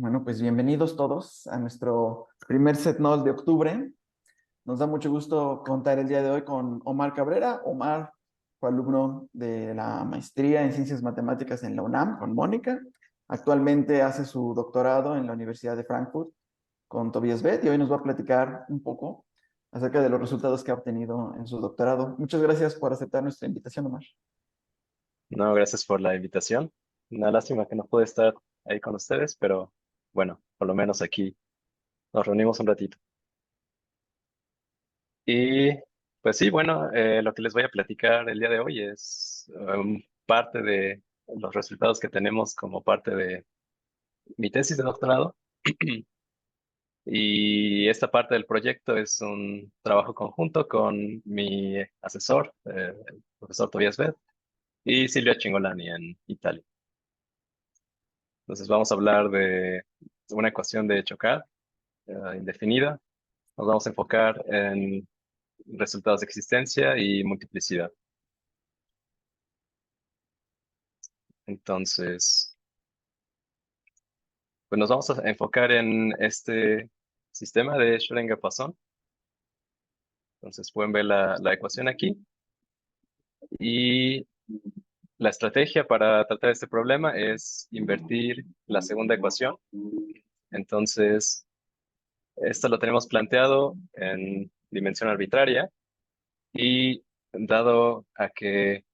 Bueno, pues bienvenidos todos a nuestro primer setNOL de octubre. Nos da mucho gusto contar el día de hoy con Omar Cabrera. Omar fue alumno de la maestría en Ciencias Matemáticas en la UNAM con Mónica. Actualmente hace su doctorado en la Universidad de Frankfurt con Tobias Beth y hoy nos va a platicar un poco acerca de los resultados que ha obtenido en su doctorado. Muchas gracias por aceptar nuestra invitación, Omar. No, gracias por la invitación. Una lástima que no pude estar ahí con ustedes, pero bueno, por lo menos aquí nos reunimos un ratito. Y pues sí, bueno, lo que les voy a platicar el día de hoy es parte de los resultados que tenemos como parte de mi tesis de doctorado. Y esta parte del proyecto es un trabajo conjunto con mi asesor, el profesor Tobias Beth, y Silvia Cingolani en Italia. Entonces vamos a hablar de una ecuación de Choquet indefinida. Nos vamos a enfocar en resultados de existencia y multiplicidad. Entonces, pues nos vamos a enfocar en este sistema de Schrödinger-Poisson. Entonces pueden ver la ecuación aquí. Y la estrategia para tratar este problema es invertir la segunda ecuación. Entonces, esto lo tenemos planteado en dimensión arbitraria y dado a que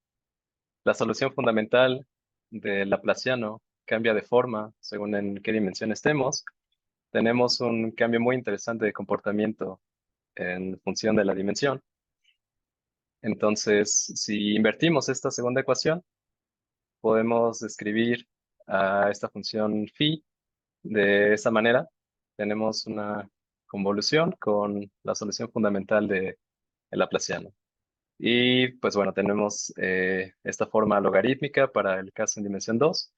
la solución fundamental del Laplaciano cambia de forma según en qué dimensión estemos, tenemos un cambio muy interesante de comportamiento en función de la dimensión. Entonces, si invertimos esta segunda ecuación, podemos escribir a esta función phi de esa manera. Tenemos una convolución con la solución fundamental de el Laplaciano. Y pues bueno, tenemos esta forma logarítmica para el caso en dimensión 2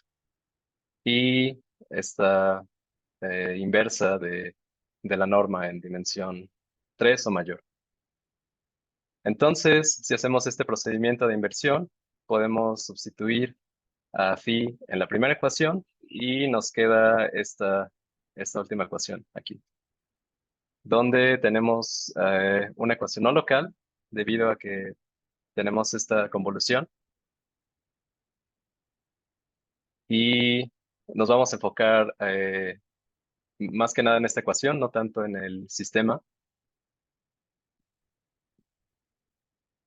y esta inversa de la norma en dimensión 3 o mayor. Entonces, si hacemos este procedimiento de inversión, podemos sustituir a phi en la primera ecuación y nos queda esta última ecuación aquí, donde tenemos una ecuación no local debido a que tenemos esta convolución y nos vamos a enfocar más que nada en esta ecuación, no tanto en el sistema.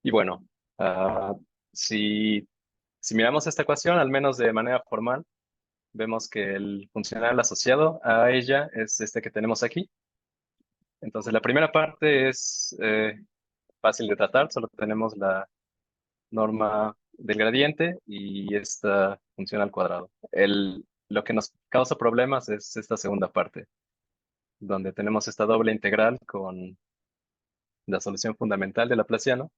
Y bueno, ah, si, si miramos esta ecuación, al menos de manera formal, vemos que el funcional asociado a ella es este que tenemos aquí. Entonces, la primera parte es fácil de tratar, solo tenemos la norma del gradiente y esta función al cuadrado. Lo que nos causa problemas es esta segunda parte, donde tenemos esta doble integral con la solución fundamental de Laplaciano.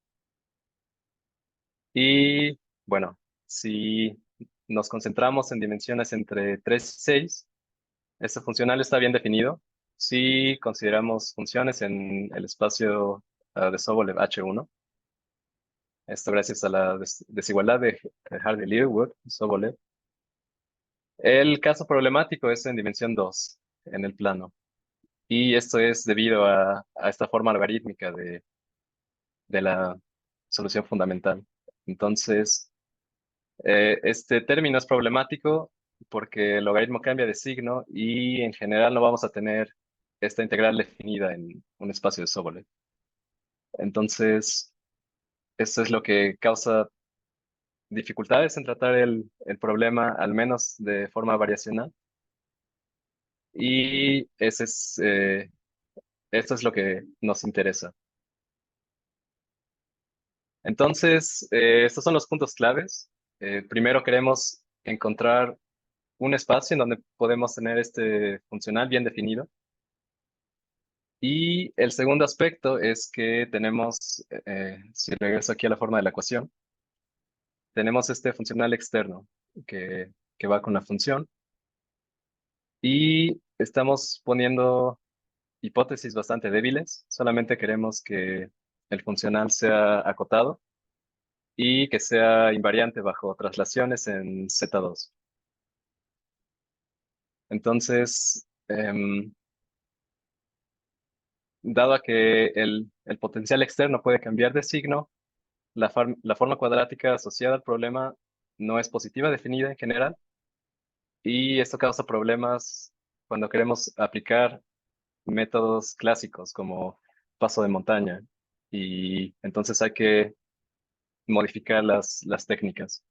Y bueno, si nos concentramos en dimensiones entre 3 y 6, este funcional está bien definido. Si consideramos funciones en el espacio de Sobolev H1, esto gracias a la desigualdad de Hardy-Littlewood, Sobolev. El caso problemático es en dimensión 2, en el plano. Y esto es debido a esta forma logarítmica de la solución fundamental. Entonces, este término es problemático porque el logaritmo cambia de signo y en general no vamos a tener esta integral definida en un espacio de Sobolev. Entonces, esto es lo que causa dificultades en tratar el problema, al menos de forma variacional. Y esto es lo que nos interesa. Entonces, estos son los puntos claves. Primero queremos encontrar un espacio en donde podemos tener este funcional bien definido. Y el segundo aspecto es que tenemos, si regreso aquí a la forma de la ecuación, tenemos este funcional externo que va con la función y estamos poniendo hipótesis bastante débiles. Solamente queremos que el funcional sea acotado y que sea invariante bajo traslaciones en Z2. Entonces, dado a que el potencial externo puede cambiar de signo, la forma cuadrática asociada al problema no es positiva definida en general, y esto causa problemas cuando queremos aplicar métodos clásicos como paso de montaña, y entonces hay que modificar las técnicas.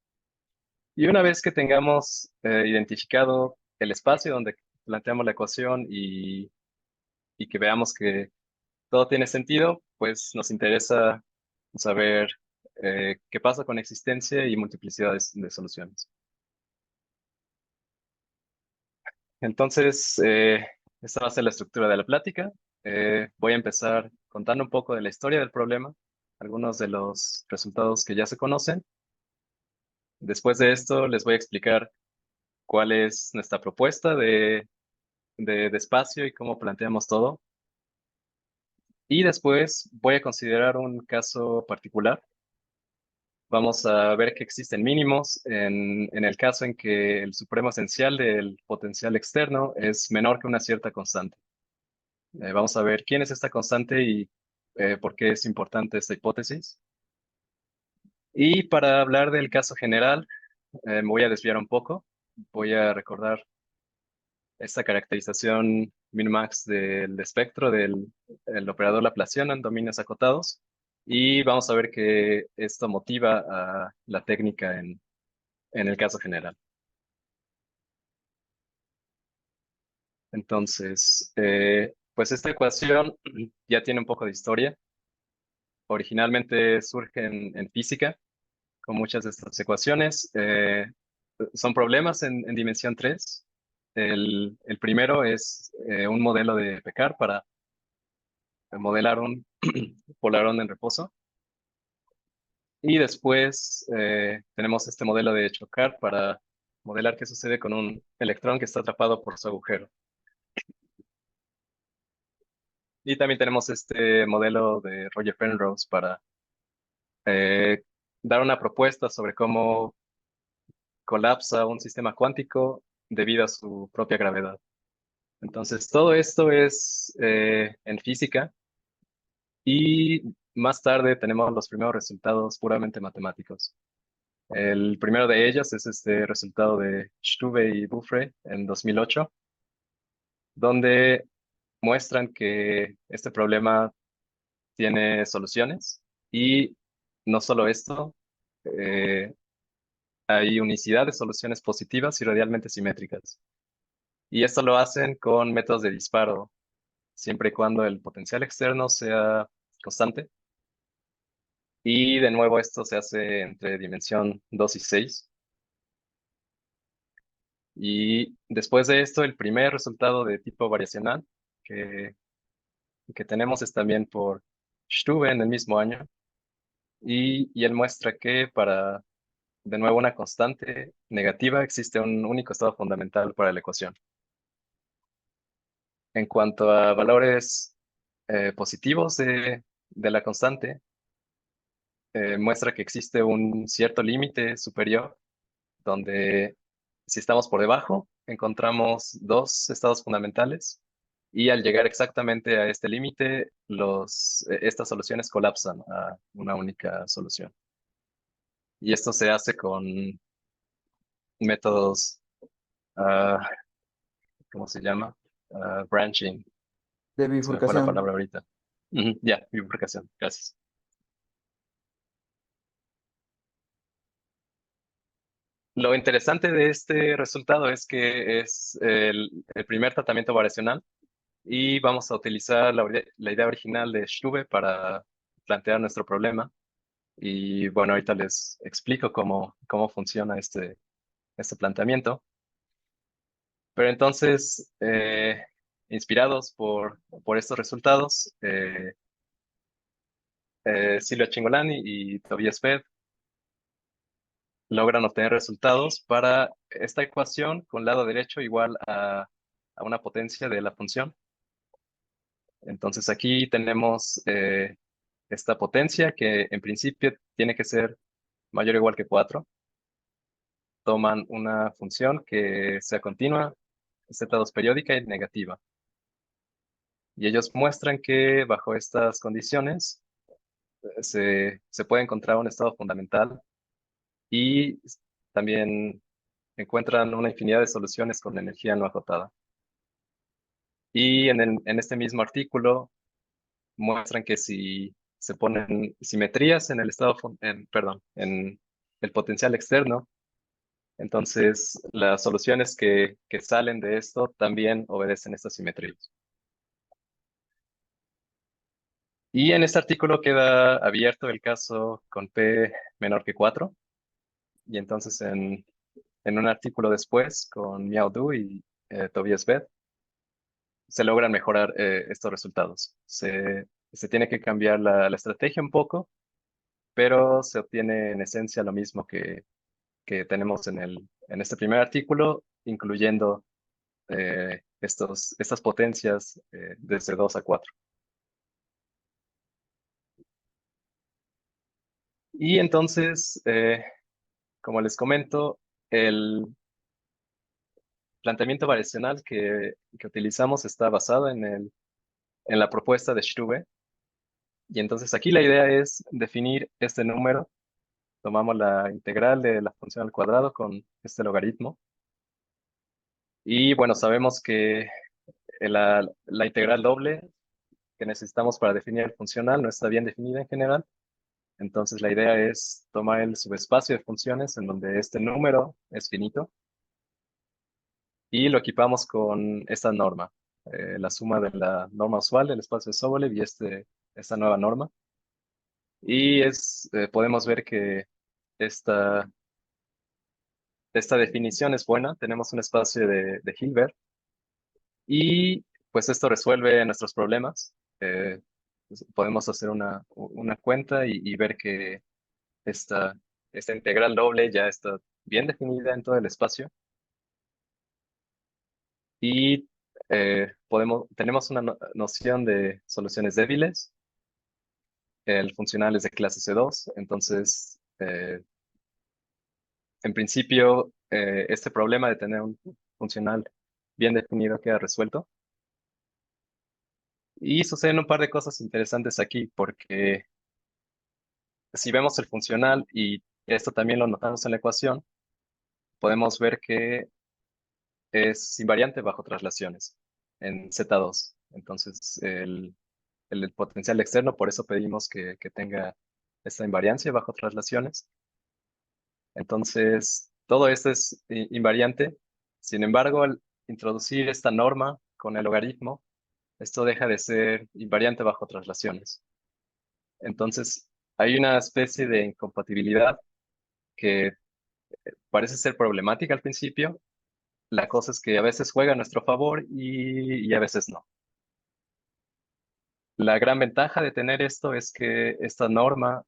Y una vez que tengamos identificado el espacio donde planteamos la ecuación y que veamos que todo tiene sentido, pues nos interesa saber qué pasa con existencia y multiplicidad de soluciones. Entonces, esta va a ser la estructura de la plática. Voy a empezar contando un poco de la historia del problema, algunos de los resultados que ya se conocen. Después de esto, les voy a explicar cuál es nuestra propuesta de espacio y cómo planteamos todo. Y después voy a considerar un caso particular. Vamos a ver que existen mínimos en el caso en que el supremo esencial del potencial externo es menor que una cierta constante. Vamos a ver quién es esta constante y por qué es importante esta hipótesis. Y para hablar del caso general, me voy a desviar un poco. Voy a recordar esta caracterización min-max del espectro del el operador Laplaciano en dominios acotados. Y vamos a ver que esto motiva a la técnica en el caso general. Entonces, pues esta ecuación ya tiene un poco de historia. Originalmente surge en física, con muchas de estas ecuaciones. Son problemas en dimensión 3. El primero es un modelo de Pecard para modelar un polarón en reposo. Y después tenemos este modelo de Chocar para modelar qué sucede con un electrón que está atrapado por su agujero. Y también tenemos este modelo de Roger Penrose para eh, dar una propuesta sobre cómo colapsa un sistema cuántico debido a su propia gravedad. Entonces, todo esto es en física, y más tarde tenemos los primeros resultados puramente matemáticos. El primero de ellos es este resultado de Stube y Buffre en 2008, donde muestran que este problema tiene soluciones, y no solo esto, eh, hay unicidad de soluciones positivas y radialmente simétricas. Y esto lo hacen con métodos de disparo, siempre y cuando el potencial externo sea constante. Y de nuevo esto se hace entre dimensión 2 y 6. Y después de esto, el primer resultado de tipo variacional que, que tenemos es también por Stube en el mismo año. Y él muestra que para, de nuevo, una constante negativa existe un único estado fundamental para la ecuación. En cuanto a valores positivos de la constante, muestra que existe un cierto límite superior donde si estamos por debajo, encontramos dos estados fundamentales, y al llegar exactamente a este límite, estas soluciones colapsan a una única solución. Y esto se hace con métodos, ah, ¿cómo se llama? Branching, De se me fue la bifurcación. palabra ahorita. Ujú, ya, bifurcación, gracias. Lo interesante de este resultado es que es el primer tratamiento variacional, y vamos a utilizar la idea original de Stube para plantear nuestro problema. Y bueno, ahorita les explico cómo funciona este planteamiento. Pero entonces, inspirados por estos resultados, Silvia Cingolani y Tobias Fed logran obtener resultados para esta ecuación con lado derecho igual a una potencia de la función. Entonces aquí tenemos esta potencia que en principio tiene que ser mayor o igual que 4. Toman una función que sea continua Z2 periódica y negativa. Y ellos muestran que bajo estas condiciones se puede encontrar un estado fundamental y también encuentran una infinidad de soluciones con energía no acotada. Y en este mismo artículo muestran que si se ponen simetrías en el estado, perdón, en el potencial externo, entonces las soluciones que salen de esto también obedecen estas simetrías. Y en este artículo queda abierto el caso con P menor que 4. Y entonces en un artículo después con Miao Du y Tobias Beth se logran mejorar estos resultados. Se tiene que cambiar la estrategia un poco, pero se obtiene en esencia lo mismo que tenemos en este primer artículo, incluyendo estas potencias desde 2 a 4. Y entonces, como les comento, el planteamiento variacional que utilizamos está basado en la propuesta de Struve. Y entonces aquí la idea es definir este número. Tomamos la integral de la función al cuadrado con este logaritmo. Y bueno, sabemos que la integral doble que necesitamos para definir el funcional no está bien definida en general. Entonces la idea es tomar el subespacio de funciones en donde este número es finito y lo equipamos con esta norma, la suma de la norma usual del espacio de Sobolev y esta nueva norma. Y podemos ver que esta, esta definición es buena. Tenemos un espacio de Hilbert y pues esto resuelve nuestros problemas. Podemos hacer una cuenta y ver que esta, esta integral doble ya está bien definida en todo el espacio. Y tenemos una noción de soluciones débiles. El funcional es de clase C2, entonces en principio, este problema de tener un funcional bien definido queda resuelto. Y suceden un par de cosas interesantes aquí, porque si vemos el funcional, y esto también lo notamos en la ecuación, podemos ver que es invariante bajo traslaciones en Z2. Entonces, el potencial externo, por eso pedimos que tenga esta invariancia bajo traslaciones. Entonces, todo esto es invariante. Sin embargo, al introducir esta norma con el logaritmo, esto deja de ser invariante bajo traslaciones. Entonces, hay una especie de incompatibilidad que parece ser problemática al principio. La cosa es que a veces juega a nuestro favor y a veces no. La gran ventaja de tener esto es que esta norma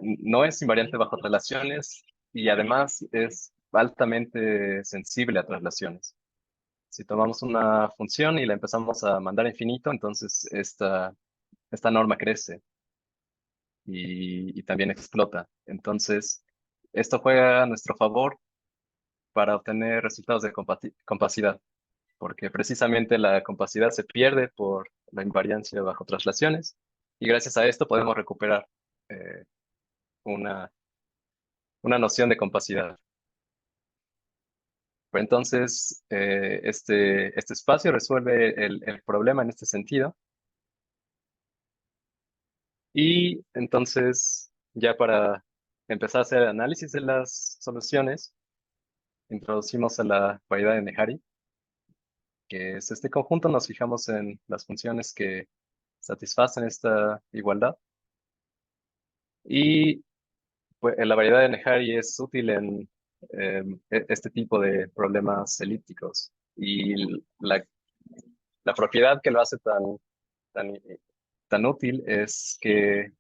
no es invariante bajo traslaciones y además es altamente sensible a traslaciones. Si tomamos una función y la empezamos a mandar a infinito, entonces esta norma crece y también explota. Entonces, esto juega a nuestro favor para obtener resultados de compacidad, porque precisamente la compacidad se pierde por la invariancia bajo traslaciones y gracias a esto podemos recuperar eh, una, una noción de compacidad. Pues entonces, este espacio resuelve el problema en este sentido. Y entonces, ya para empezar a hacer el análisis de las soluciones, introducimos a la variedad de Nehari, que es este conjunto. Nos fijamos en las funciones que satisfacen esta igualdad. Y pues, la variedad de Nehari es útil en este tipo de problemas elípticos. Y la propiedad que lo hace tan, tan útil es que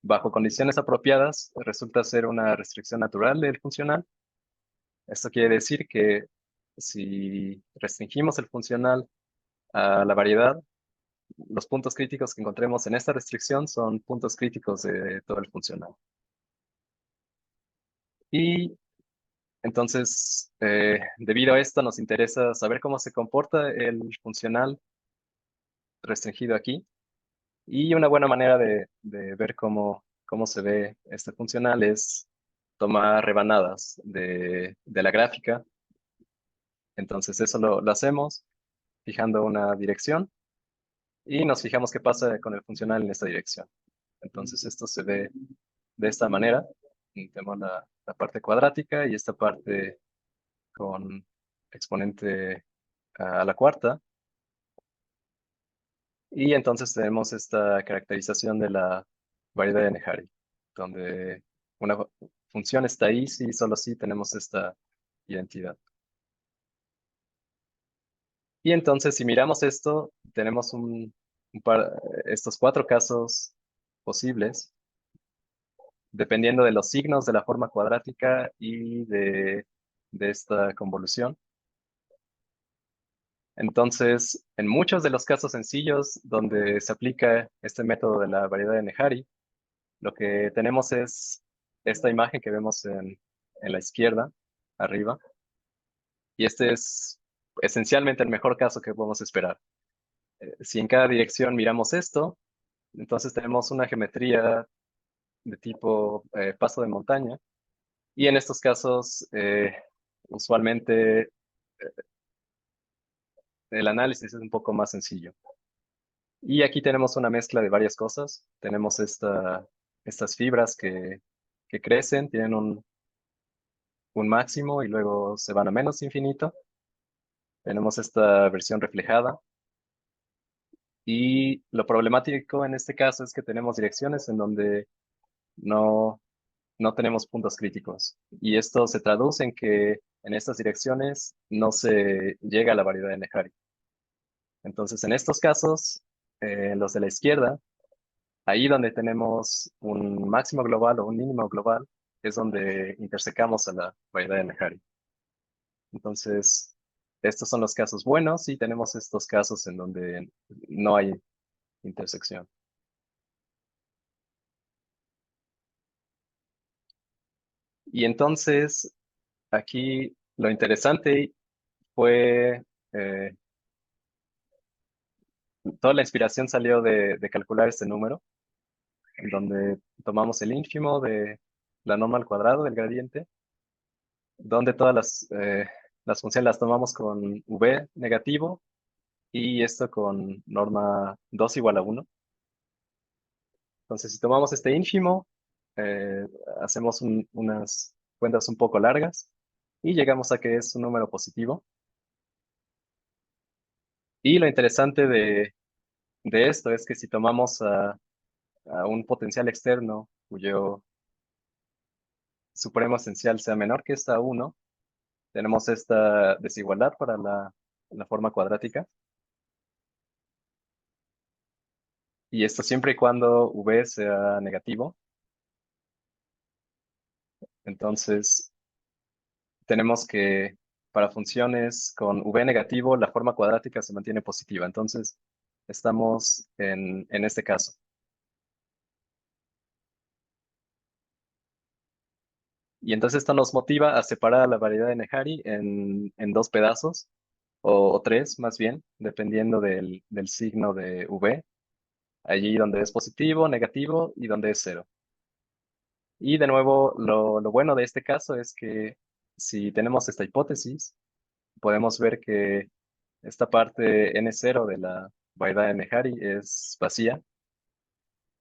bajo condiciones apropiadas resulta ser una restricción natural del funcional. Esto quiere decir que si restringimos el funcional a la variedad, los puntos críticos que encontremos en esta restricción son puntos críticos de todo el funcional. Y Entonces, debido a esto, nos interesa saber cómo se comporta el funcional restringido aquí. Y una buena manera de ver cómo se ve este funcional es tomar rebanadas de la gráfica. Entonces, eso lo hacemos fijando una dirección y nos fijamos qué pasa con el funcional en esta dirección. Entonces, esto se ve de esta manera. Tenemos la parte cuadrática y esta parte con exponente a la cuarta. Y entonces tenemos esta caracterización de la variedad de Neharry, donde una función está ahí si solo si tenemos esta identidad. Y entonces, si miramos esto, tenemos estos 4 casos posibles, dependiendo de los signos de la forma cuadrática y de esta convolución. Entonces, en muchos de los casos sencillos donde se aplica este método de la variedad de Neharry, lo que tenemos es esta imagen que vemos en la izquierda, arriba, y este es esencialmente el mejor caso que podemos esperar. Si en cada dirección miramos esto, entonces tenemos una geometría de tipo paso de montaña, y en estos casos, usualmente el análisis es un poco más sencillo. Y aquí tenemos una mezcla de varias cosas. Tenemos estas fibras que crecen, tienen un máximo y luego se van a menos infinito. Tenemos esta versión reflejada. Y lo problemático en este caso es que tenemos direcciones en donde no, no tenemos puntos críticos. Y esto se traduce en que en estas direcciones no se llega a la variedad de Neharry. Entonces, en estos casos, los de la izquierda, ahí donde tenemos un máximo global o un mínimo global, es donde intersecamos a la variedad de Neharry. Entonces, estos son los casos buenos y tenemos estos casos en donde no hay intersección. Y entonces, aquí lo interesante fue, eh, toda la inspiración salió de calcular este número, en donde tomamos el ínfimo de la norma al cuadrado del gradiente, donde todas las funciones las tomamos con v negativo y esto con norma 2 igual a 1. Entonces, si tomamos este ínfimo, eh, hacemos unas cuentas un poco largas y llegamos a que es un número positivo. Y lo interesante de esto es que si tomamos a un potencial externo cuyo supremo esencial sea menor que esta 1, tenemos esta desigualdad para la forma cuadrática. Y esto siempre y cuando v sea negativo. Entonces, tenemos que para funciones con v negativo, la forma cuadrática se mantiene positiva. Entonces, estamos en este caso. Y entonces esto nos motiva a separar la variedad de Neharry en 2 pedazos, o 3 más bien, dependiendo del signo de v, allí donde es positivo, negativo y donde es 0. Y de nuevo, lo bueno de este caso es que si tenemos esta hipótesis, podemos ver que esta parte n0 de la variedad de Neharry es vacía.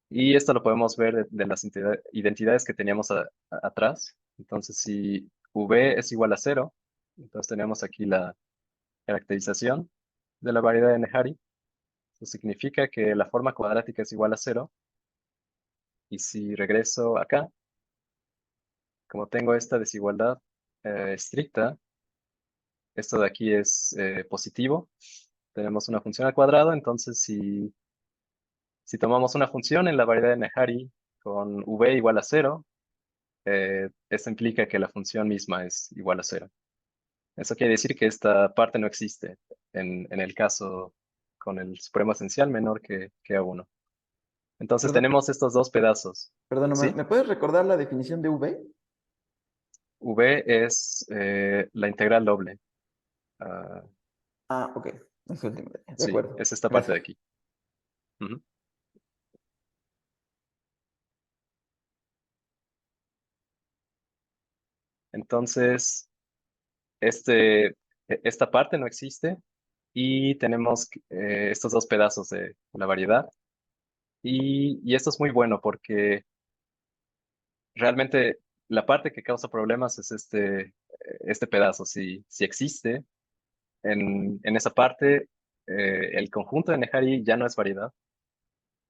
Y esto lo podemos ver de las identidades que teníamos atrás. Entonces, si v es igual a 0, entonces tenemos aquí la caracterización de la variedad de Neharry. Eso significa que la forma cuadrática es igual a 0. Y si regreso acá, como tengo esta desigualdad estricta, esto de aquí es positivo. Tenemos una función al cuadrado, entonces si tomamos una función en la variedad de Neharry con v igual a 0, esto implica que la función misma es igual a 0. Eso quiere decir que esta parte no existe en el caso con el supremo esencial menor que a 1. Entonces Perdón, tenemos estos 2 pedazos. perdón, ¿Sí? ¿me puedes recordar la definición de V? V es la integral doble. Ok. Es último. De Sí, acuerdo. es esta parte de Gracias. aquí. Ujú. Entonces, esta parte no existe y tenemos estos dos pedazos de la variedad. Y esto es muy bueno porque realmente la parte que causa problemas es este pedazo. Si existe en esa parte, el conjunto de Nehari ya no es variedad.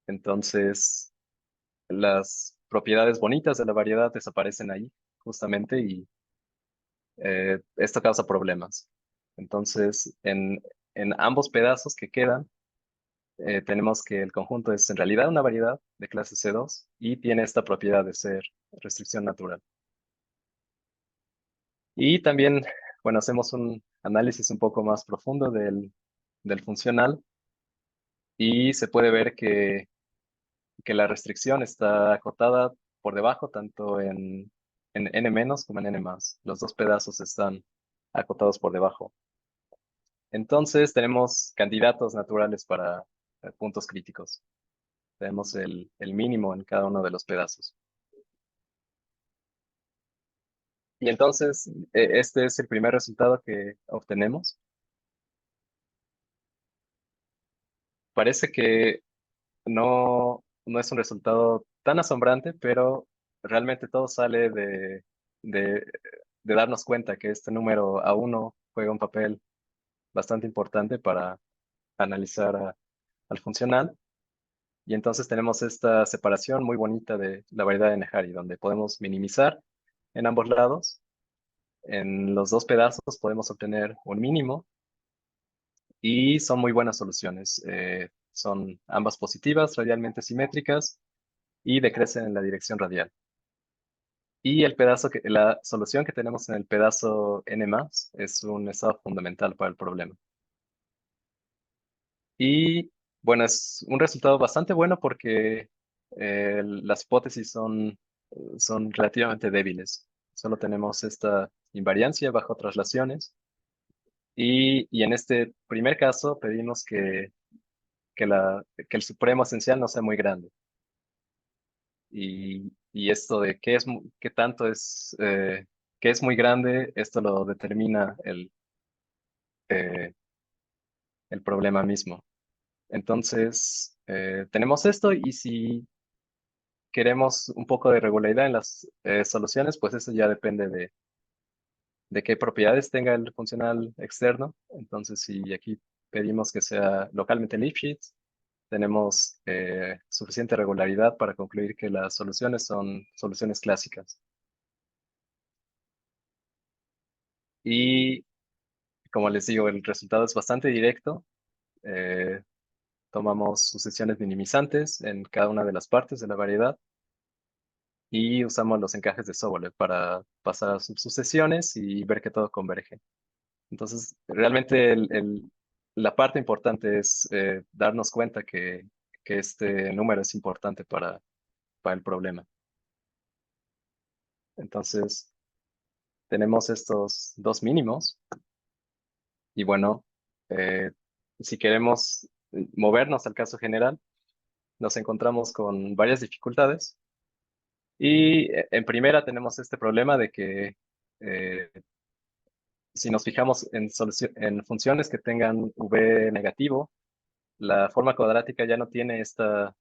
Entonces, las propiedades bonitas de la variedad desaparecen ahí, justamente, y esto causa problemas. Entonces, en ambos pedazos que quedan, tenemos que el conjunto es en realidad una variedad de clase C2 y tiene esta propiedad de ser restricción natural. Y también, bueno, hacemos un análisis un poco más profundo del funcional y se puede ver que la restricción está acotada por debajo, tanto en n menos como en n más. Los dos pedazos están acotados por debajo. Entonces tenemos candidatos naturales para puntos críticos. Tenemos el mínimo en cada uno de los pedazos. Y entonces, este es el primer resultado que obtenemos. Parece que no es un resultado tan asombrante, pero realmente todo sale de, de darnos cuenta que este número A1 juega un papel bastante importante para analizar al funcional. Y entonces tenemos esta separación muy bonita de la variedad de Nehari, donde podemos minimizar en ambos lados. En los dos pedazos podemos obtener un mínimo y son muy buenas soluciones. Son ambas positivas, radialmente simétricas y decrecen en la dirección radial. Y la solución que tenemos en el pedazo n más es un estado fundamental para el problema. Y bueno, es un resultado bastante bueno porque las hipótesis son relativamente débiles. Solo tenemos esta invariancia bajo traslaciones. Y en este primer caso pedimos que el supremo esencial no sea muy grande. Y esto de qué tanto que es muy grande, esto lo determina eh, el problema mismo. Entonces, tenemos esto y si queremos un poco de regularidad en las soluciones, pues eso ya depende de qué propiedades tenga el funcional externo. Entonces, si aquí pedimos que sea localmente Lipschitz, tenemos suficiente regularidad para concluir que las soluciones son soluciones clásicas. Y como les digo, el resultado es bastante directo. Eh, Tomamos sucesiones minimizantes en cada una de las partes de la variedad y usamos los encajes de Sobolev para pasar a subsucesiones y ver que todo converge. Entonces, realmente la parte importante es darnos cuenta que este número es importante para el problema. Entonces, tenemos estos dos mínimos y bueno, eh, si queremos movernos al caso general, nos encontramos con varias dificultades y en primera tenemos este problema de que eh, si nos fijamos en funciones que tengan v negativo, la forma cuadrática ya no tiene esta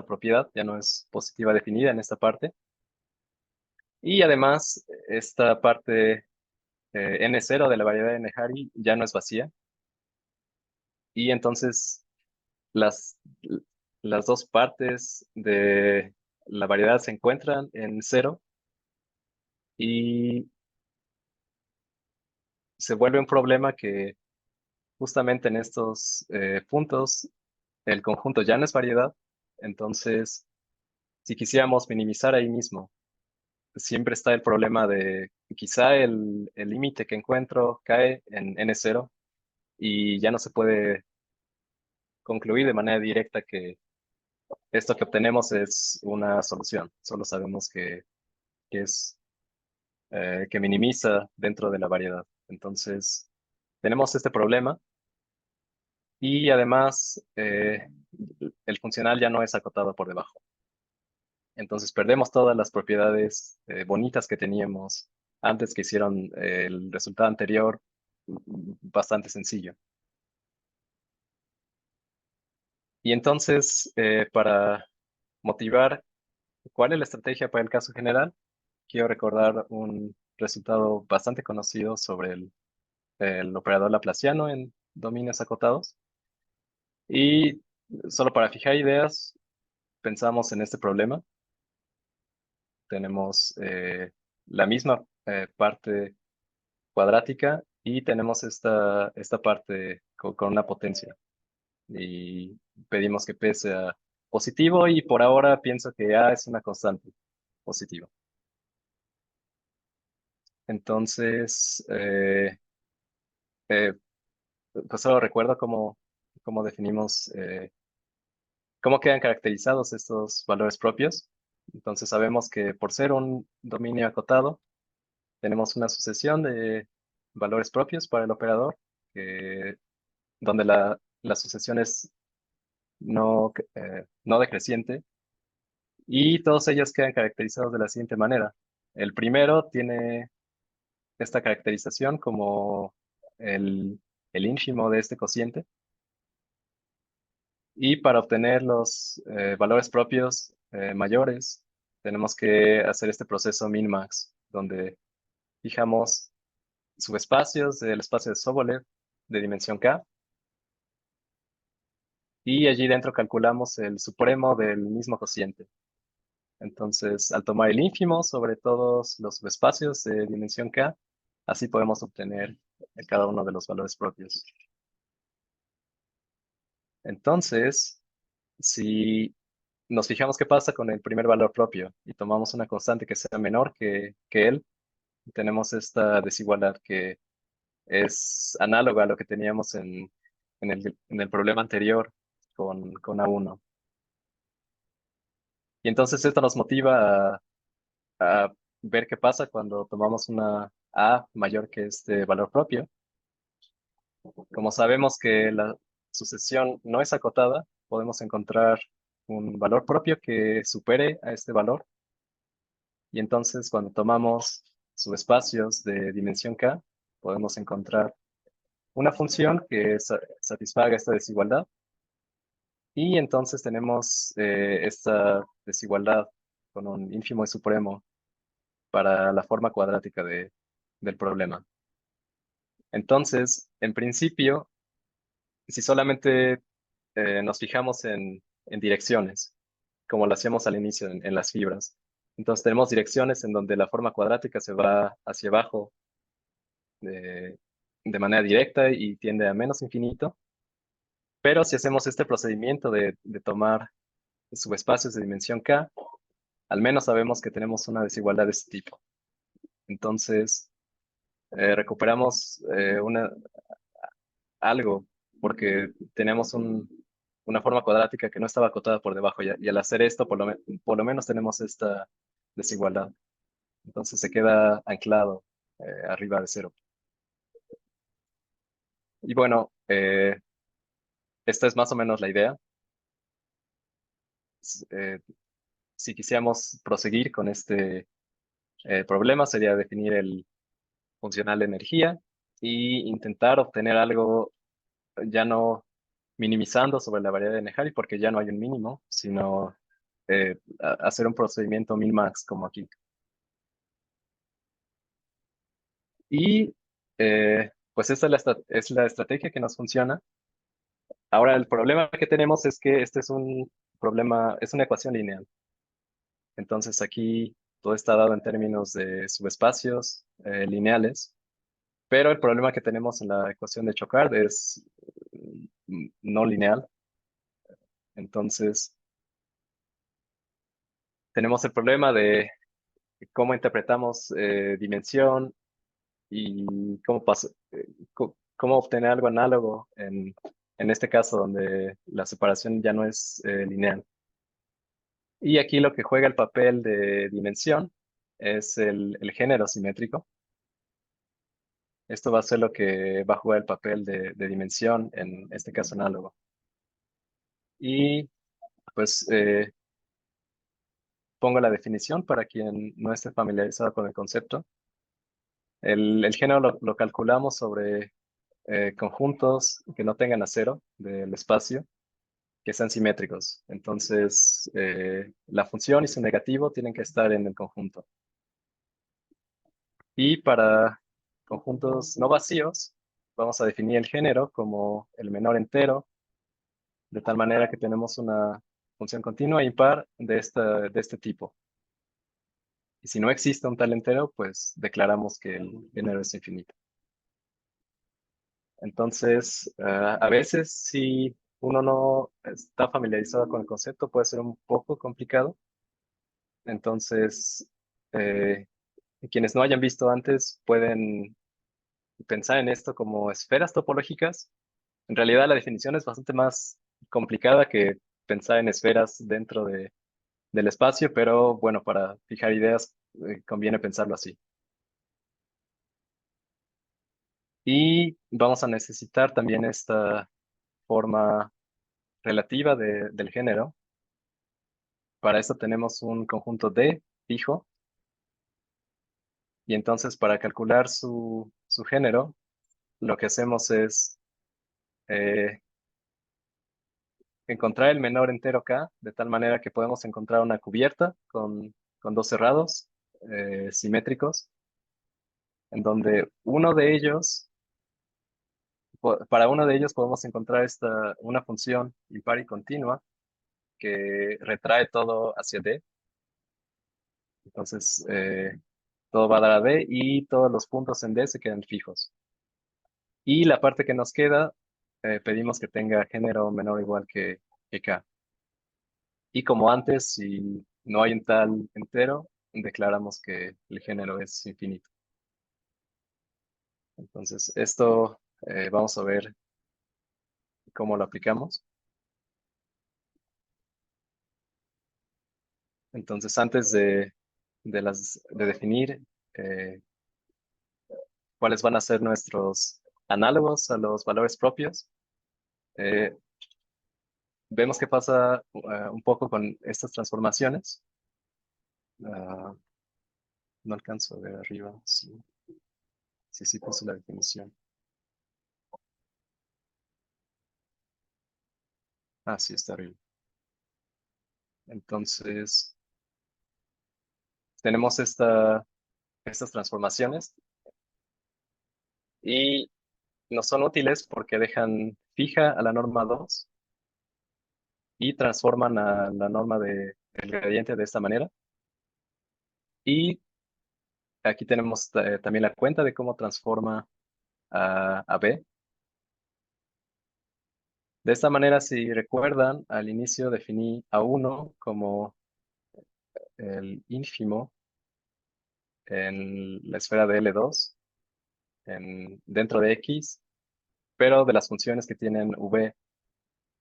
propiedad, ya no es positiva definida en esta parte. Y además, esta parte n0 de la variedad de Nehari ya no es vacía. Y entonces las, las dos partes de la variedad se encuentran en cero y se vuelve un problema que justamente en estos puntos el conjunto ya no es variedad. Entonces, si quisiéramos minimizar ahí mismo, siempre está el problema de quizá el límite que encuentro cae en n0 y ya no se puede concluir de manera directa que esto que obtenemos es una solución. Solo sabemos que es que minimiza dentro de la variedad. Entonces, tenemos este problema y además el funcional ya no es acotado por debajo. Entonces perdemos todas las propiedades bonitas que teníamos antes, que hicieron el resultado anterior bastante sencillo. Y entonces, para motivar cuál es la estrategia para el caso general, quiero recordar un resultado bastante conocido sobre el operador laplaciano en dominios acotados. Y solo para fijar ideas, pensamos en este problema. Tenemos la misma parte cuadrática y tenemos esta parte con una potencia. Y pedimos que P sea positivo y por ahora pienso que A es una constante positiva. Entonces, eh, pues solo recuerdo cómo definimos, cómo quedan caracterizados estos valores propios. Entonces sabemos que por ser un dominio acotado, tenemos una sucesión de valores propios para el operador, donde la sucesión es no decreciente, y todos ellos quedan caracterizados de la siguiente manera. El primero tiene esta caracterización como el ínfimo de este cociente, y para obtener los valores propios mayores, tenemos que hacer este proceso min-max, donde fijamos subespacios del espacio de Sobolev de dimensión K, y allí dentro calculamos el supremo del mismo cociente. Entonces, al tomar el ínfimo sobre todos los subespacios de dimensión K, así podemos obtener cada uno de los valores propios. Entonces, si nos fijamos qué pasa con el primer valor propio y tomamos una constante que sea menor que él, tenemos esta desigualdad que es análoga a lo que teníamos en el problema anterior con A1. Y entonces esto nos motiva a ver qué pasa cuando tomamos una A mayor que este valor propio. Como sabemos que la sucesión no es acotada, podemos encontrar un valor propio que supere a este valor. Y entonces cuando tomamos subespacios de dimensión K, podemos encontrar una función que satisfaga esta desigualdad. Y entonces tenemos esta desigualdad con un ínfimo y supremo para la forma cuadrática del problema. Entonces, en principio, si solamente nos fijamos en direcciones, como lo hacíamos al inicio en las fibras, entonces tenemos direcciones en donde la forma cuadrática se va hacia abajo de, de manera directa y tiende a menos infinito. Pero si hacemos este procedimiento de tomar subespacios de dimensión K, al menos sabemos que tenemos una desigualdad de este tipo. Entonces, recuperamos algo, porque tenemos una forma cuadrática que no estaba acotada por debajo, y al hacer esto, por lo menos tenemos esta desigualdad. Entonces se queda anclado arriba de cero. Y bueno, esta es más o menos la idea. Eh, si quisiéramos proseguir con este problema, sería definir el funcional de energía y intentar obtener algo ya no minimizando sobre la variedad de Nehari, porque ya no hay un mínimo, sino hacer un procedimiento min-max como aquí. Y pues esta es la estrategia que nos funciona. Ahora, el problema que tenemos es que este es un problema, es una ecuación lineal. Entonces aquí todo está dado en términos de subespacios lineales, pero el problema que tenemos en la ecuación de Chocard es no lineal. Entonces, tenemos el problema de cómo interpretamos dimensión y cómo obtener algo análogo en este caso donde la separación ya no es lineal. Y aquí lo que juega el papel de dimensión es el género simétrico. Esto va a ser lo que va a jugar el papel de dimensión, en este caso análogo. Y pues pongo la definición para quien no esté familiarizado con el concepto. El género lo calculamos sobre conjuntos que no tengan a cero del espacio, que sean simétricos. Entonces, la función y su negativo tienen que estar en el conjunto. Y para conjuntos no vacíos, vamos a definir el género como el menor entero, de tal manera que tenemos una función continua e impar de este tipo. Y si no existe un tal entero, pues declaramos que el género es infinito. Entonces, a veces si uno no está familiarizado con el concepto, puede ser un poco complicado. Entonces, eh, quienes no hayan visto antes pueden pensar en esto como esferas topológicas. En realidad la definición es bastante más complicada que pensar en esferas dentro del espacio, pero bueno, para fijar ideas conviene pensarlo así. Y vamos a necesitar también esta forma relativa del género. Para esto tenemos un conjunto D fijo, y entonces para calcular su género, lo que hacemos es eh, encontrar el menor entero K, de tal manera que podemos encontrar una cubierta con dos cerrados simétricos, en donde para uno de ellos podemos encontrar una función impar y continua que retrae todo hacia D. Entonces, todo va a dar a D y todos los puntos en D se quedan fijos. Y la parte que nos queda, pedimos que tenga género menor o igual que K. Y como antes, si no hay un tal entero, declaramos que el género es infinito. Entonces, esto vamos a ver cómo lo aplicamos. Entonces, antes de definir eh, cuáles van a ser nuestros análogos a los valores propios, eh, vemos qué pasa un poco con estas transformaciones. Ah, no alcanzo a ver arriba si puse la definición. Ah, sí, está arriba. Entonces, tenemos estas transformaciones y nos son útiles porque dejan fija a la norma 2 y transforman a la norma del gradiente de esta manera. Y aquí tenemos también la cuenta de cómo transforma a B. De esta manera, si recuerdan, al inicio definí a 1 como el ínfimo en la esfera de L2 dentro de X, pero de las funciones que tienen V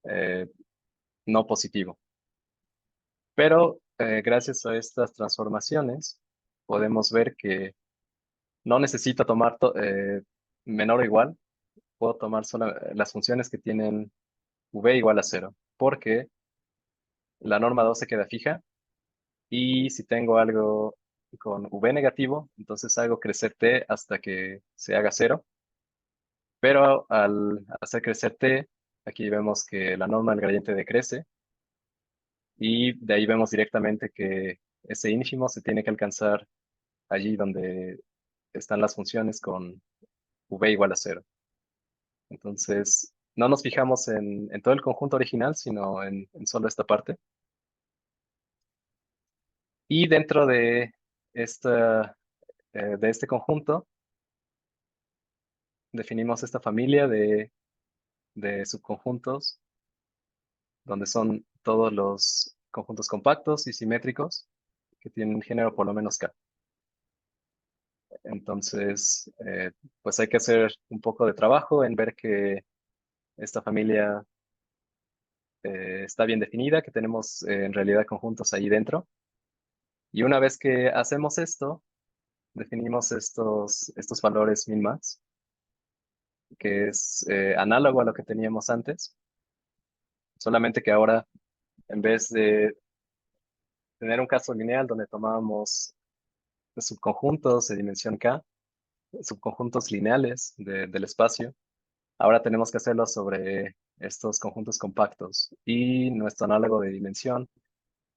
eh, no positivo. Pero gracias a estas transformaciones podemos ver que no necesito tomar menor o igual, puedo tomar solo las funciones que tienen V igual a 0, porque la norma 2 se queda fija y si tengo algo con V negativo, entonces hago crecer T hasta que se haga 0, pero al hacer crecer T, aquí vemos que la norma del gradiente decrece y de ahí vemos directamente que ese ínfimo se tiene que alcanzar allí donde están las funciones con V igual a 0. Entonces, no nos fijamos en todo el conjunto original, sino en solo esta parte. Y dentro de este conjunto, definimos esta familia de subconjuntos, donde son todos los conjuntos compactos y simétricos que tienen género por lo menos K. Entonces, pues hay que hacer un poco de trabajo en ver que esta familia está bien definida, que tenemos en realidad conjuntos ahí dentro. Y una vez que hacemos esto, definimos estos valores min-max, que es análogo a lo que teníamos antes, solamente que ahora, en vez de tener un caso lineal donde tomábamos subconjuntos de dimensión k, subconjuntos lineales del espacio, ahora tenemos que hacerlo sobre estos conjuntos compactos y nuestro análogo de dimensión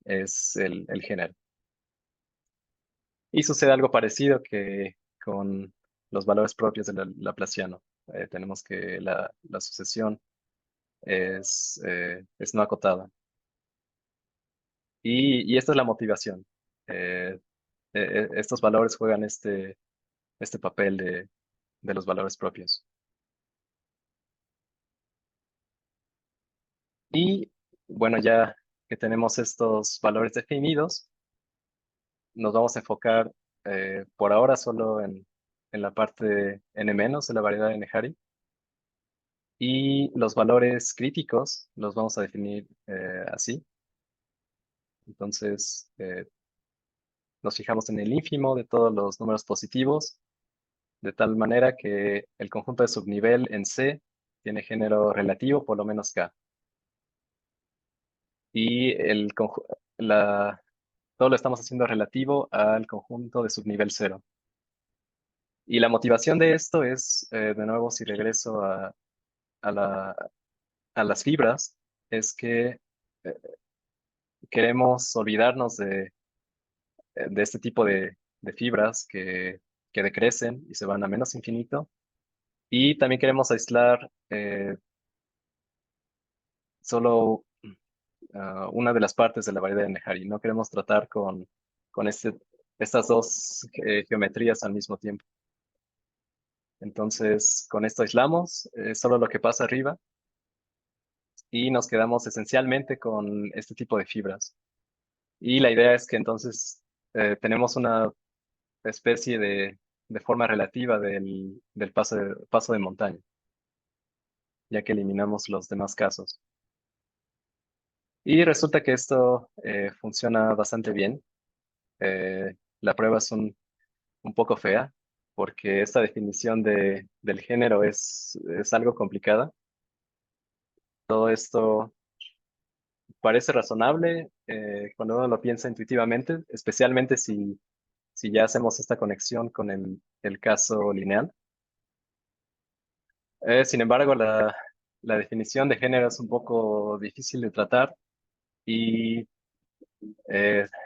es el género. Y sucede algo parecido que con los valores propios del laplaciano. Tenemos que la sucesión es no acotada. Y esta es la motivación. Eh, Estos valores juegan este papel de los valores propios. Y bueno, ya que tenemos estos valores definidos, nos vamos a enfocar por ahora solo en la parte n- de la variedad de Nehari. Y los valores críticos los vamos a definir así. Entonces, nos fijamos en el ínfimo de todos los números positivos, de tal manera que el conjunto de subnivel en C tiene género relativo por lo menos K. Y todo lo estamos haciendo relativo al conjunto de subnivel 0. Y la motivación de esto es, de nuevo, si regreso a la- a las fibras, es que eh, queremos olvidarnos de este tipo de fibras que decrecen y se van a menos infinito. Y también queremos aislar solo una de las partes de la variedad de Nehari. No queremos tratar con estas dos geometrías al mismo tiempo. Entonces, con esto aislamos solo lo que pasa arriba y nos quedamos esencialmente con este tipo de fibras. Y la idea es que entonces tenemos una especie de forma relativa del paso de montaña, ya que eliminamos los demás casos. Y resulta que esto funciona bastante bien. La prueba es un poco fea, porque esta definición del género es algo complicada. Todo esto parece razonable cuando uno lo piensa intuitivamente, especialmente si ya hacemos esta conexión con el caso lineal. Sin embargo, la definición de género es un poco difícil de tratar y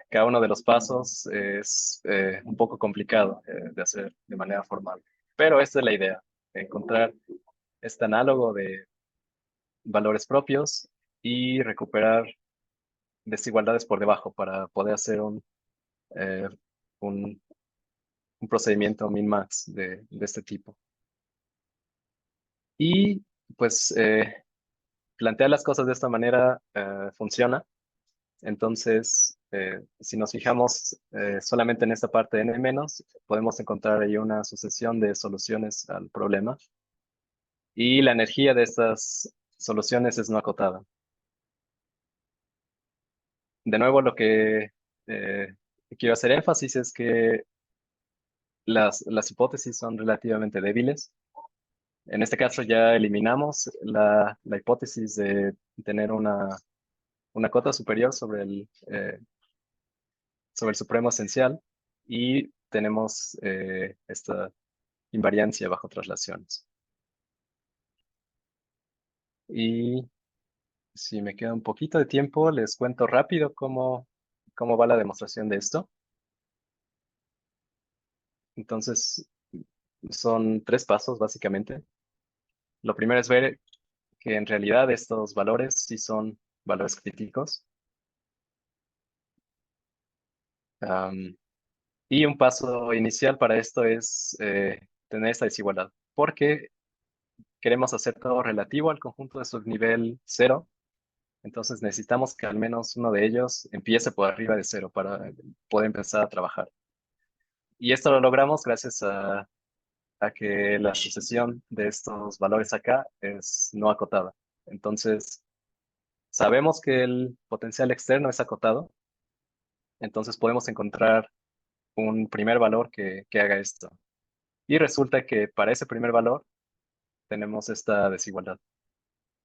cada uno de los pasos es un poco complicado de hacer de manera formal. Pero esta es la idea, encontrar este análogo de valores propios y recuperar desigualdades por debajo para poder hacer eh, un, un procedimiento min-max de este tipo. Y pues plantear las cosas de esta manera funciona. Entonces, si nos fijamos solamente en esta parte de n-, podemos encontrar ahí una sucesión de soluciones al problema. Y la energía de estas soluciones es no acotada. De nuevo, lo que quiero hacer énfasis es que las hipótesis son relativamente débiles. En este caso ya eliminamos la hipótesis de tener una cota superior sobre el supremo esencial y tenemos esta invariancia bajo traslaciones. Y si me queda un poquito de tiempo, les cuento rápido cómo va la demostración de esto. Entonces, son 3 pasos básicamente. Lo primero es ver que en realidad estos valores sí son valores críticos. Y un paso inicial para esto es tener esta desigualdad, porque queremos hacer todo relativo al conjunto de subnivel 0. Entonces necesitamos que al menos uno de ellos empiece por arriba de 0 para poder empezar a trabajar. Y esto lo logramos gracias a que la sucesión de estos valores acá es no acotada. Entonces, sabemos que el potencial externo es acotado entonces podemos encontrar un primer valor que haga esto. Y resulta que para ese primer valor tenemos esta desigualdad.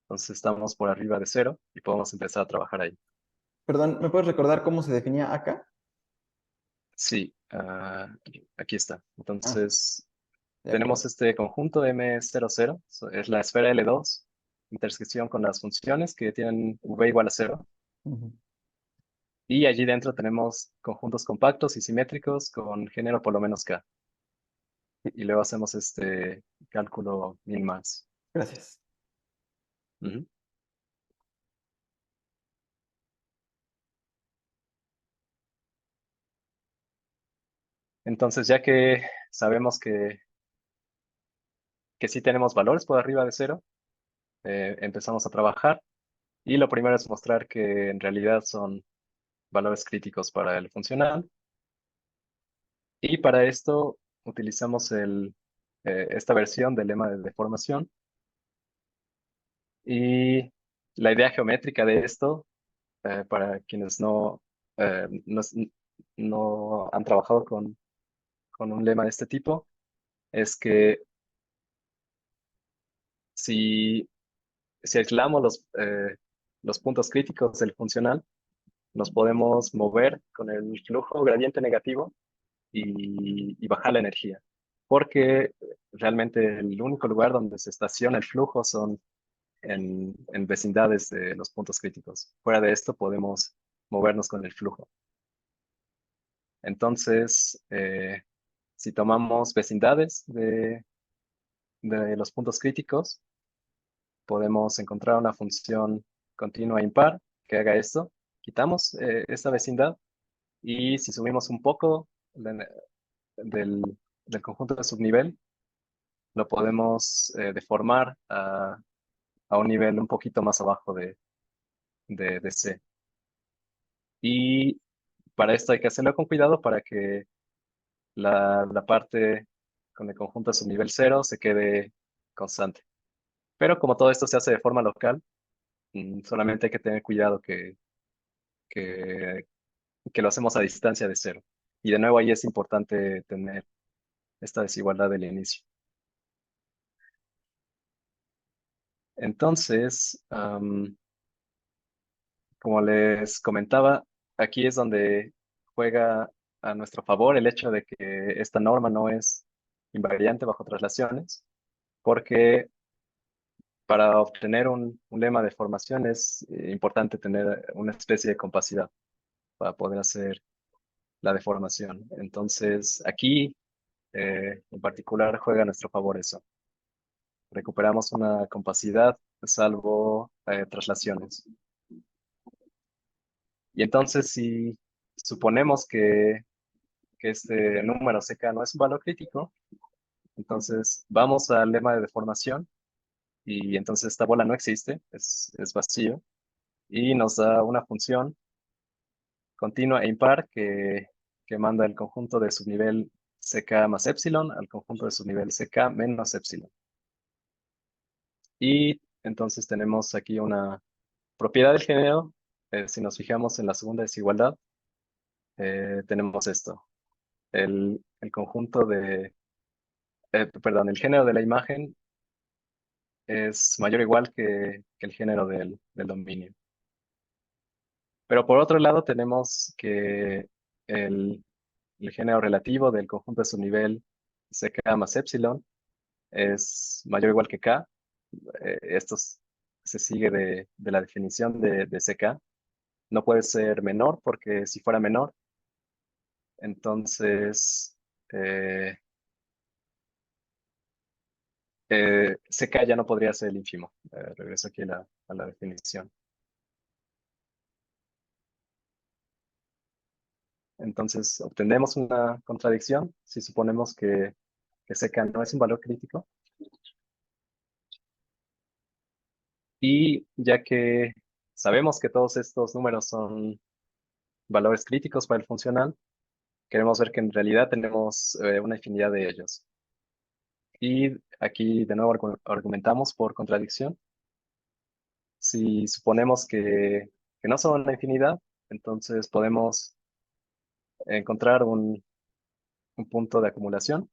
Entonces estamos por arriba de cero y podemos empezar a trabajar ahí. Perdón, ¿me puedes recordar cómo se definía acá? Sí, aquí está. Ah, Entonces de tenemos acuerdo. este conjunto M00, es la esfera L2, intersección con las funciones que tienen V igual a cero. Ujú. Y allí dentro tenemos conjuntos compactos y simétricos con género por lo menos K. Y luego hacemos este cálculo min más. Gracias. Ujú. Entonces, ya que sabemos que sí tenemos valores por arriba de cero, empezamos a trabajar. Y lo primero es mostrar que en realidad son valores críticos para el funcional. Y para esto utilizamos esta versión del lema de deformación. Y la idea geométrica de esto, para quienes no han trabajado con un lema de este tipo, es que si, si aislamos los puntos críticos del funcional, nos podemos mover con el flujo gradiente negativo y bajar la energía. Porque realmente el único lugar donde se estaciona el flujo son en vecindades de los puntos críticos. Fuera de esto podemos movernos con el flujo. Entonces, si tomamos vecindades de los puntos críticos, podemos encontrar una función continua impar que haga esto. Quitamos esta vecindad y si subimos un poco del, del conjunto de subnivel, lo podemos deformar a un nivel un poquito más abajo de C. Y para esto hay que hacerlo con cuidado para que la parte con el conjunto de subnivel cero se quede constante. Pero como todo esto se hace de forma local, solamente hay que tener cuidado que, que lo hacemos a distancia de cero. Y de nuevo ahí es importante tener esta desigualdad del inicio. Entonces, como les comentaba, aquí es donde juega a nuestro favor el hecho de que esta norma no es invariante bajo traslaciones, porque para obtener un lema de formación es importante tener una especie de compacidad para poder hacer la deformación. Entonces, aquí en particular juega a nuestro favor eso. Recuperamos una compacidad salvo traslaciones. Y entonces, si suponemos que este número CK no es un valor crítico, entonces vamos al lema de deformación y entonces esta bola no existe, es vacío, y nos da una función continua e impar que manda el conjunto de subnivel CK más epsilon al conjunto de subnivel CK menos epsilon. Y entonces tenemos aquí una propiedad del género. Si nos fijamos en la segunda desigualdad, tenemos esto. El conjunto perdón, el género de la imagen es mayor o igual que el género del dominio. Pero por otro lado tenemos que el, el género relativo del conjunto de subnivel CK más epsilon es mayor o igual que K. Se sigue de la definición de CK. No puede ser menor porque si fuera menor, entonces eh, CK ya no podría ser el ínfimo. Regreso aquí a la definición. Entonces obtenemos una contradicción si suponemos que CK no es un valor crítico. Y ya que sabemos que todos estos números son valores críticos para el funcional, queremos ver que en realidad tenemos una infinidad de ellos. Y aquí de nuevo argumentamos por contradicción. Si suponemos que no son una infinidad, entonces podemos encontrar un punto de acumulación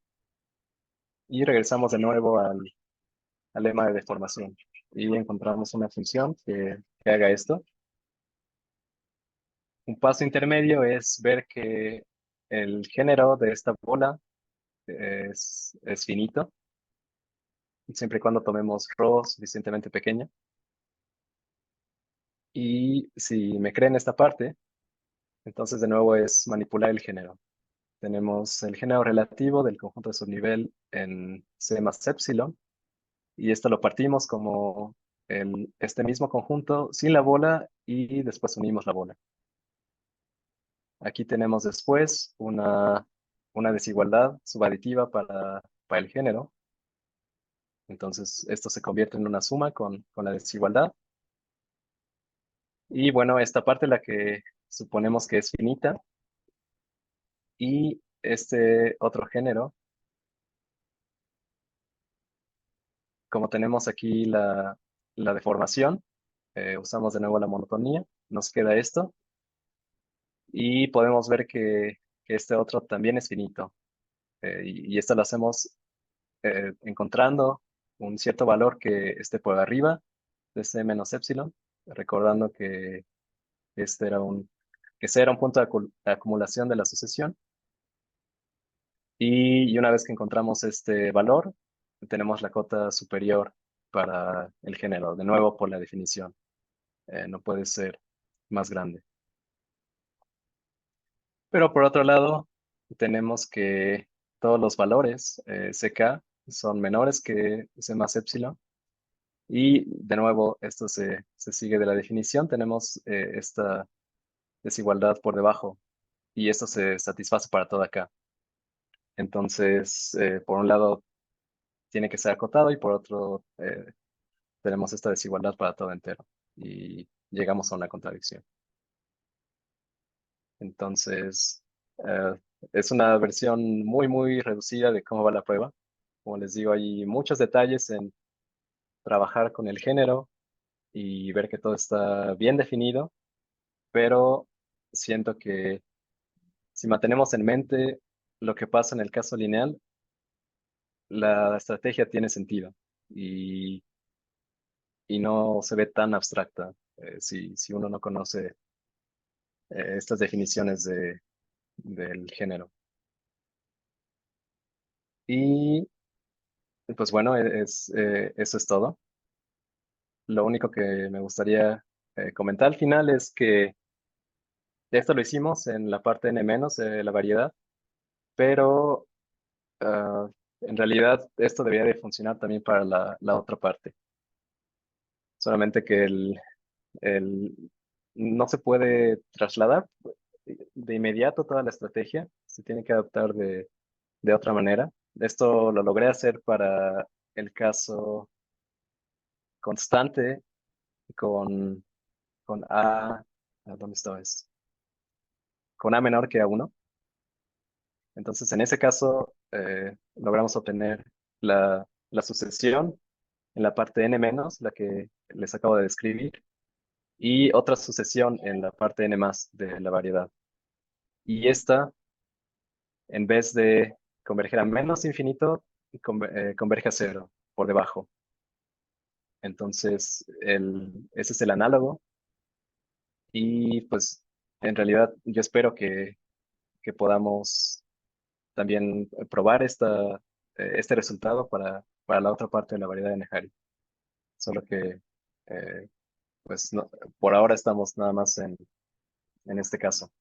y regresamos de nuevo al lema de deformación y encontramos una función que haga esto. Un paso intermedio es ver que el género de esta bola es finito, siempre y cuando tomemos ρ suficientemente pequeña. Y si me creen esta parte, entonces de nuevo es manipular el género. Tenemos el género relativo del conjunto de subnivel en C más epsilon, y esto lo partimos como este mismo conjunto sin la bola y después unimos la bola. Aquí tenemos después una desigualdad subaditiva para el género. Entonces esto se convierte en una suma con la desigualdad. Y bueno, esta parte la que suponemos que es finita. Y este otro género, como tenemos aquí la deformación, usamos de nuevo la monotonía, nos queda esto. Y podemos ver que este otro también es finito. Y esto lo hacemos encontrando un cierto valor que esté por arriba de C menos epsilon, recordando que ese era un punto de acumulación de la sucesión. Y una vez que encontramos este valor, tenemos la cota superior para el género, de nuevo por la definición. No puede ser más grande. Pero por otro lado, tenemos que todos los valores CK son menores que C más epsilon. Y de nuevo, esto se sigue de la definición. Tenemos esta desigualdad por debajo y esto se satisface para todo acá. Entonces, por un lado, tiene que ser acotado y por otro, tenemos esta desigualdad para todo entero. Y llegamos a una contradicción. Entonces, es una versión muy, muy reducida de cómo va la prueba. Como les digo, hay muchos detalles en trabajar con el género y ver que todo está bien definido, pero siento que si mantenemos en mente lo que pasa en el caso lineal, la estrategia tiene sentido y, y no se ve tan abstracta si uno no conoce estas definiciones del género. Y pues bueno, eso es todo. Lo único que me gustaría comentar al final es que esto lo hicimos en la parte n menos de la variedad, pero en realidad esto debería de funcionar también para la otra parte. Solamente que el, no se puede trasladar de inmediato toda la estrategia, se tiene que adaptar de otra manera. Esto lo logré hacer para el caso constante con, con ¿dónde estaba eso? Con A menor que A1. Entonces, en ese caso, logramos obtener la sucesión en la parte n menos, la que les acabo de describir, y otra sucesión en la parte n más de la variedad. Y esta, en vez de converger a menos infinito, converge a cero por debajo. Entonces, ese es el análogo. Y pues, en realidad, yo espero que podamos también probar este resultado para la otra parte de la variedad de Nehari. Solo que, eh, pues, por ahora estamos nada más en este caso.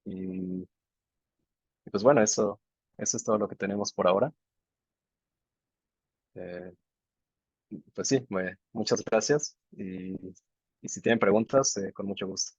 Y, y pues bueno, eso es todo lo que tenemos por ahora. Eh, pues sí, muchas gracias y si tienen preguntas, con mucho gusto.